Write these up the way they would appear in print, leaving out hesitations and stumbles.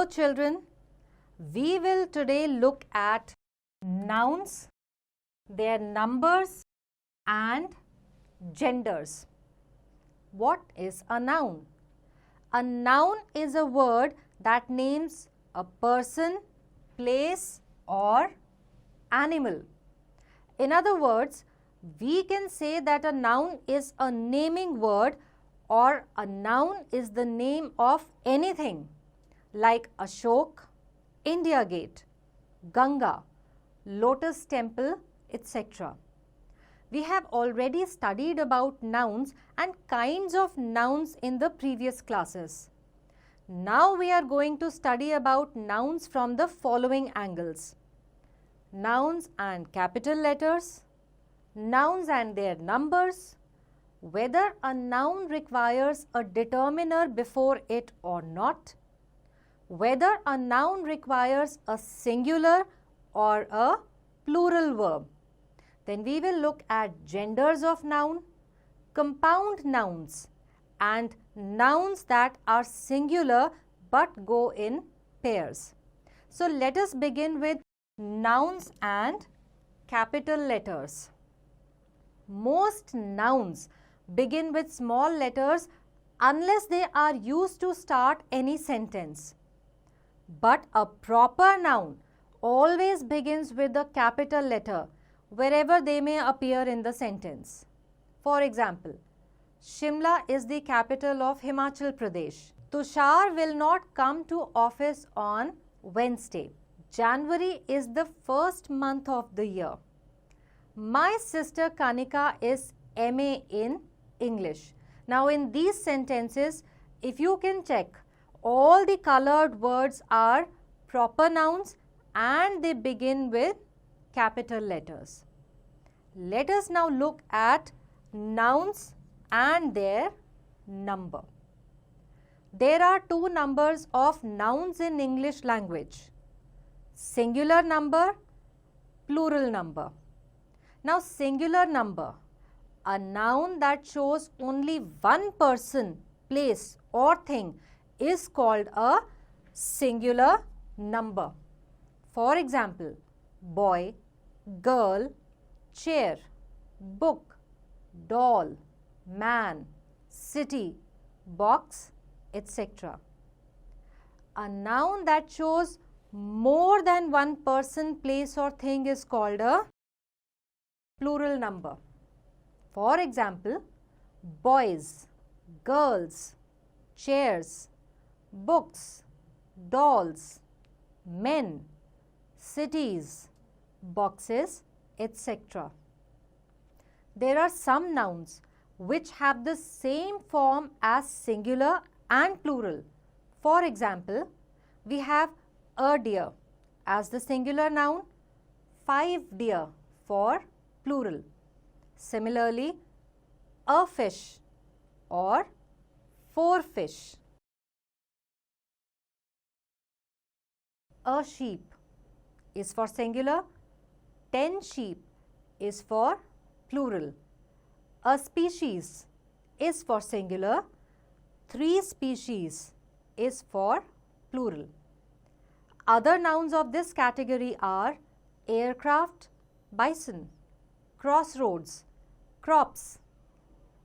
children, we will today look at nouns, their numbers and genders. What is a noun? A noun is a word that names a person, place or animal. In other words, we can say that a noun is a naming word or a noun is the name of anything like Ashok, India Gate, Ganga, Lotus Temple, etc. We have already studied about nouns and kinds of nouns in the previous classes. Now we are going to study about nouns from the following angles: nouns and capital letters, nouns and their numbers, whether a noun requires a determiner before it or not, whether a noun requires a singular or a plural verb. Then we will look at genders of noun, compound nouns and nouns that are singular but go in pairs. So let us begin with nouns and capital letters. Most nouns begin with small letters unless they are used to start any sentence. But a proper noun always begins with a capital letter wherever they may appear in the sentence. For example, Shimla is the capital of Himachal Pradesh. Tushar will not come to office on Wednesday. January is the first month of the year. My sister Kanika is MA in English. Now in these sentences, if you can check, all the colored words are proper nouns and they begin with capital letters. Let us now look at nouns and their number. There are two numbers of nouns in English language: singular number, plural number. Now singular number, a noun that shows only one person, place or thing is called a singular number. For example, boy, girl, chair, book, doll, man, city, box, etc. A noun that shows more than one person, place or thing is called a plural number. For example, boys, girls, chairs, books, dolls, men, cities, boxes, etc. There are some nouns which have the same form as singular and plural. For example, we have a deer as the singular noun, 5 deer for plural. Similarly, a fish or 4 fish. A sheep is for singular, 10 sheep is for plural. A species is for singular, 3 species is for plural. Other nouns of this category are aircraft, bison, crossroads, crops,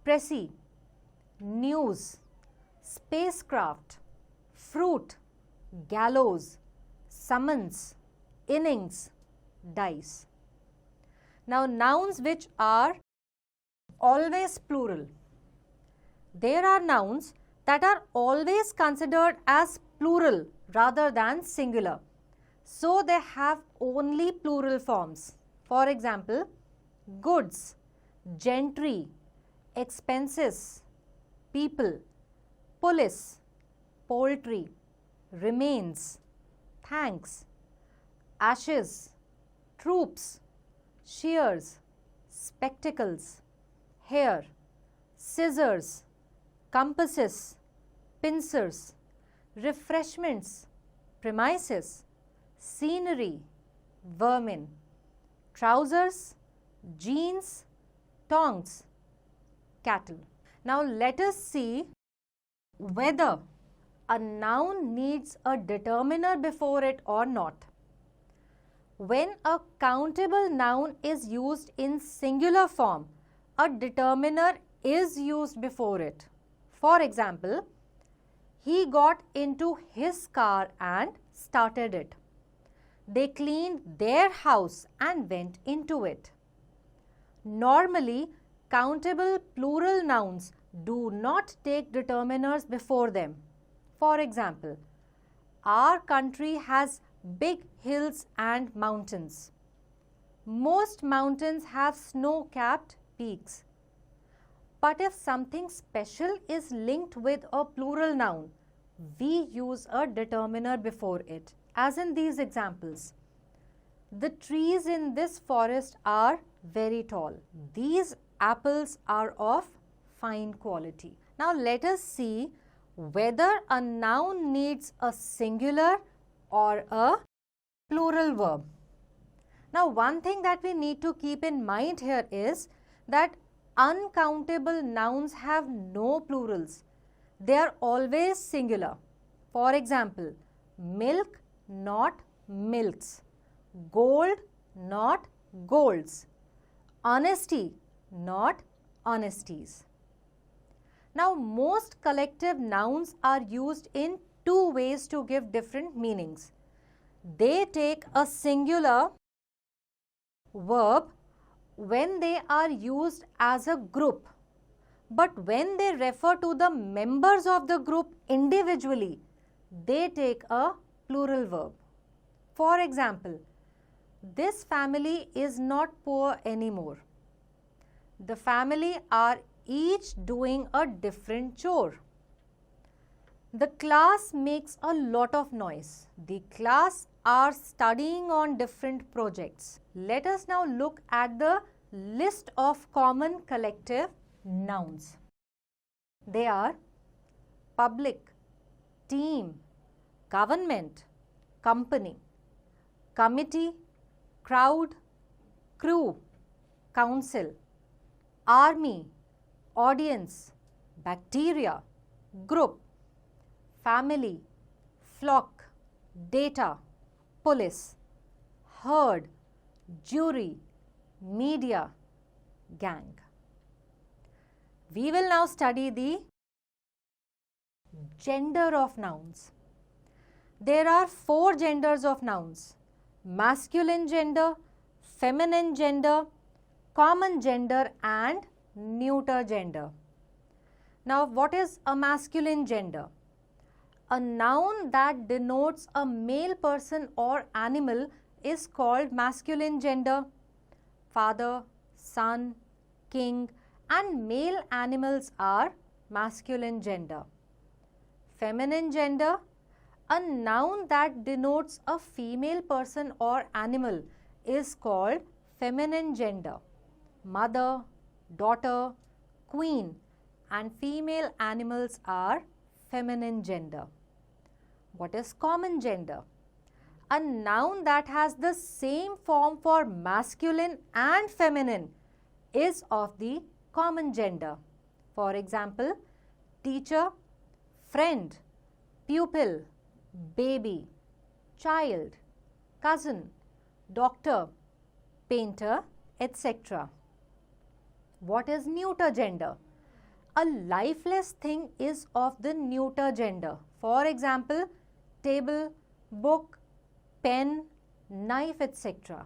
pressy, news, spacecraft, fruit, gallows, summons, innings, dice. Now nouns which are always plural. There are nouns that are always considered as plural rather than singular. So they have only plural forms. For example, goods, gentry, expenses, people, police, poultry, remains, thanks, ashes, troops, shears, spectacles, hair, scissors, compasses, pincers, refreshments, premises, scenery, vermin, trousers, jeans, tongs, cattle. Now let us see whether a noun needs a determiner before it or not? When a countable noun is used in singular form, a determiner is used before it. For example, he got into his car and started it. They cleaned their house and went into it. Normally, countable plural nouns do not take determiners before them. For example, our country has big hills and mountains. Most mountains have snow-capped peaks. But if something special is linked with a plural noun, we use a determiner before it, as in these examples. The trees in this forest are very tall. These apples are of fine quality. Now let us see whether a noun needs a singular or a plural verb. Now one thing that we need to keep in mind here is that uncountable nouns have no plurals. They are always singular. For example, milk, not milks. Gold, not golds. Honesty, not honesties. Now, most collective nouns are used in two ways to give different meanings. They take a singular verb when they are used as a group, but when they refer to the members of the group individually, they take a plural verb. For example, this family is not poor anymore. The family are each doing a different chore. The class makes a lot of noise. The class are studying on different projects. Let us now look at the list of common collective nouns. They are public, team, government, company, committee, crowd, crew, council, army, audience, bacteria, group, family, flock, data, police, herd, jury, media, gang. We will now study the gender of nouns. There are 4 genders of nouns: masculine gender, feminine gender, common gender and neuter gender. Now, what is a masculine gender? A noun that denotes a male person or animal is called masculine gender. Father, son, king and male animals are masculine gender. Feminine gender, a noun that denotes a female person or animal is called feminine gender. Mother, daughter, queen and female animals are feminine gender. What is common gender? A noun that has the same form for masculine and feminine is of the common gender. For example, teacher, friend, pupil, baby, child, cousin, doctor, painter, etc. What is neuter gender? A lifeless thing is of the neuter gender. For example, table, book, pen, knife, etc.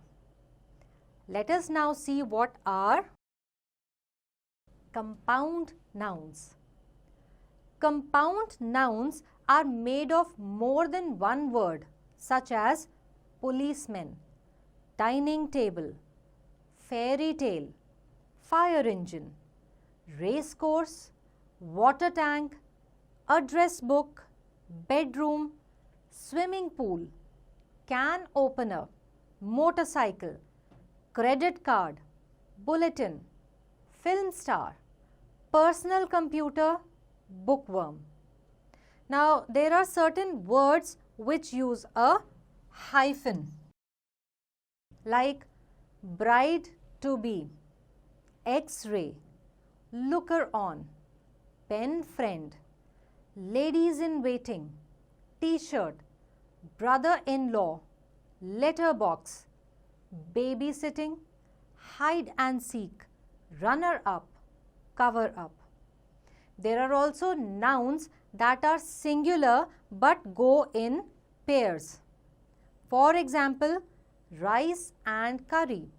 Let us now see what are compound nouns. Compound nouns are made of more than one word, such as policeman, dining table, fairy tale, fire engine, race course, water tank, address book, bedroom, swimming pool, can opener, motorcycle, credit card, bulletin, film star, personal computer, bookworm. Now, there are certain words which use a hyphen, like bride to be, X-ray, looker on, pen friend, ladies in waiting, t-shirt, brother-in-law, letterbox, babysitting, hide and seek, runner-up, cover-up. There are also nouns that are singular but go in pairs. For example, rice and curry,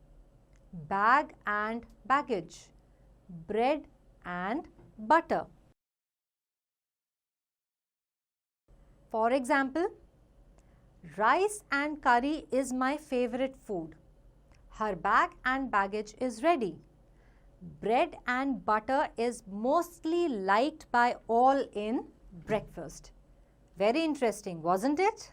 bag and baggage, bread and butter. For example, rice and curry is my favorite food. Her bag and baggage is ready. Bread and butter is mostly liked by all in breakfast. Very interesting, wasn't it?